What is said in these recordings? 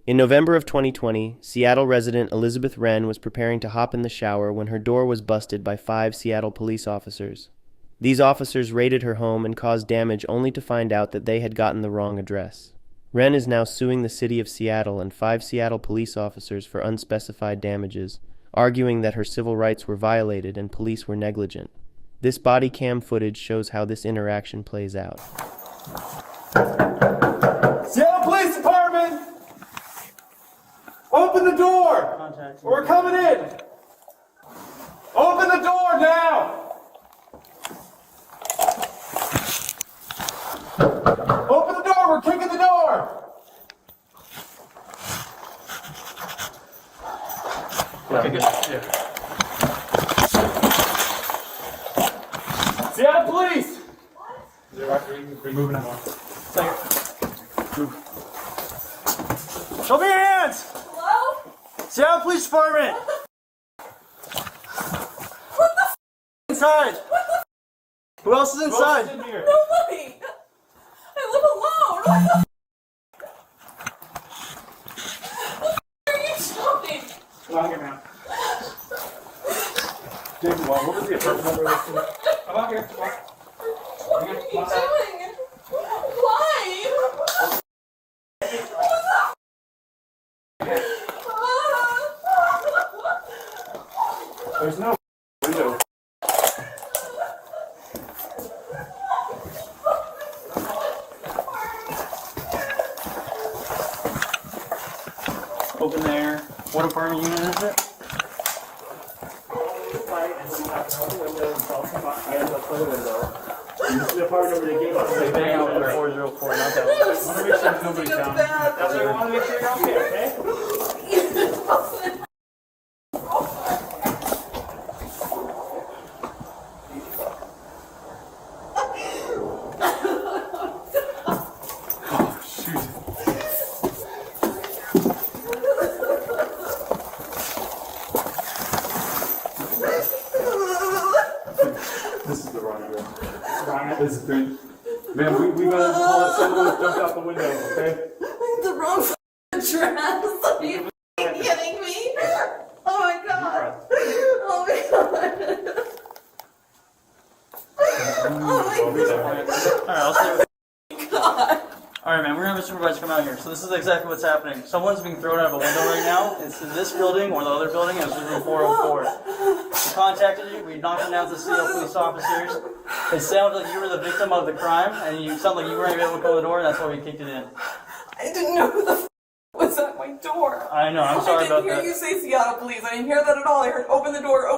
In November of 2020, Seattle resident Elizabeth Rehn was preparing to hop in the shower when her door was busted by 5 Seattle police officers. These officers raided her home and caused damage only to find out that they had gotten the wrong address. Rehn is now suing the city of Seattle and 5 Seattle police officers for unspecified damages, arguing that her civil rights were violated and police were negligent. This body cam footage shows how this interaction plays out. Seattle Police Department! Open the door! We're coming in! Open the door now! Open the door! We're kicking the door! Seattle Police! We're moving on. Show me your hands! Hello? Seattle Police Department! What the f*** Inside! Who else is inside? Nobody! I live alone! What the f*** are you showing? Come on here now. Jason, what was the apartment number listed? Come on here. Come on. What are you doing? Why? There's no window. Open there. What apartment unit is it? This is the apartment number they gave us. They bang out with 404, not that one. I want to make sure nobody's down. That's why I want to make sure you're okay, okay? This is the wrong address. This is good. Man, we gotta call it someone who jumped out the window, okay? The wrong address. Are you kidding me? Oh my god. Oh my god. Oh my god. Alright, I'll say God. Alright man, we're gonna have a supervisor come out here. So this is exactly what's happening. Someone's being thrown out of a window right now. It's in this building or the other building, and it's in room 404. We contacted you, we knocked down the Seattle police officers. It sounded like you were the victim of the crime, and you sounded like you weren't able to open the door, and that's why we kicked it in. I didn't know who the f was at my door. I know, I'm sorry about I didn't that. hear you say Seattle Police. I didn't hear that at all. I heard open the door,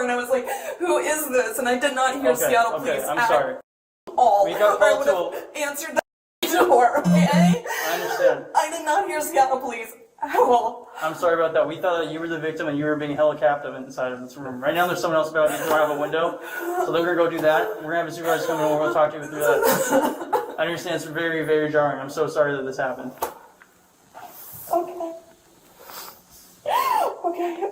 and I was like, who is this? And I did not hear Seattle Police I'm at sorry. all. We got I called would have answered the door, okay? I understand. I did not hear Seattle Police at all. I'm sorry about that. We thought that you were the victim and you were being held captive inside of this room. Right now there's someone else about to throw out of a window, so they're going to go do that. We're going to have a supervisor come in and we'll talk to you through that. I understand it's very, very jarring. I'm so sorry that this happened. Okay. Okay.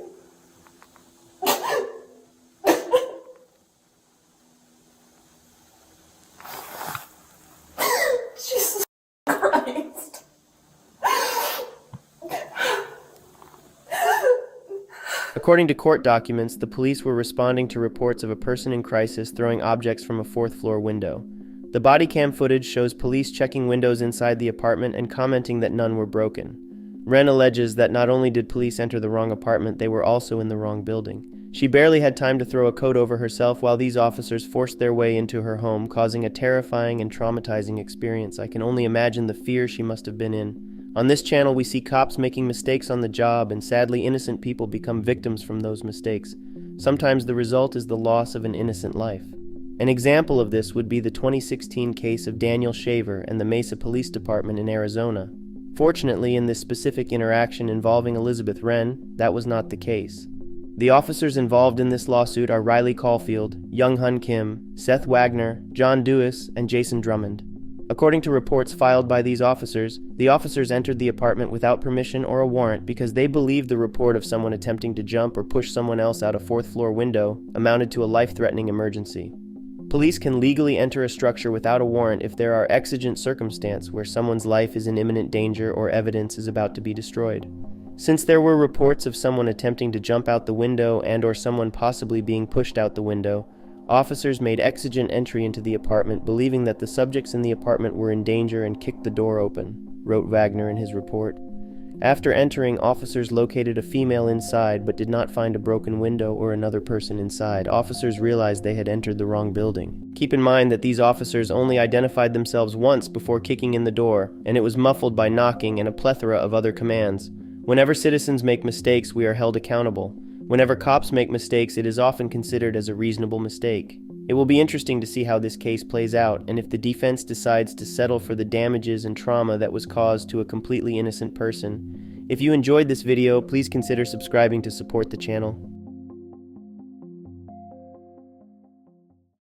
Jesus Christ. According to court documents, the police were responding to reports of a person in crisis throwing objects from a 4th-floor window. The body cam footage shows police checking windows inside the apartment and commenting that none were broken. Rehn alleges that not only did police enter the wrong apartment, they were also in the wrong building. She barely had time to throw a coat over herself while these officers forced their way into her home, causing a terrifying and traumatizing experience. I can only imagine the fear she must have been in. On this channel, we see cops making mistakes on the job, and sadly innocent people become victims from those mistakes. Sometimes the result is the loss of an innocent life. An example of this would be the 2016 case of Daniel Shaver and the Mesa Police Department in Arizona. Fortunately, in this specific interaction involving Elizabeth Rehn, that was not the case. The officers involved in this lawsuit are Riley Caulfield, Young Hun Kim, Seth Wagner, John Dewis, and Jason Drummond. According to reports filed by these officers, the officers entered the apartment without permission or a warrant because they believed the report of someone attempting to jump or push someone else out a 4th-floor window amounted to a life-threatening emergency. Police can legally enter a structure without a warrant if there are exigent circumstances where someone's life is in imminent danger or evidence is about to be destroyed. Since there were reports of someone attempting to jump out the window and/or someone possibly being pushed out the window, officers made exigent entry into the apartment, believing that the subjects in the apartment were in danger and kicked the door open, wrote Wagner in his report. After entering, officers located a female inside but did not find a broken window or another person inside. Officers realized they had entered the wrong building. Keep in mind that these officers only identified themselves once before kicking in the door, and it was muffled by knocking and a plethora of other commands. Whenever citizens make mistakes, we are held accountable. Whenever cops make mistakes, it is often considered as a reasonable mistake. It will be interesting to see how this case plays out, and if the defense decides to settle for the damages and trauma that was caused to a completely innocent person. If you enjoyed this video, please consider subscribing to support the channel.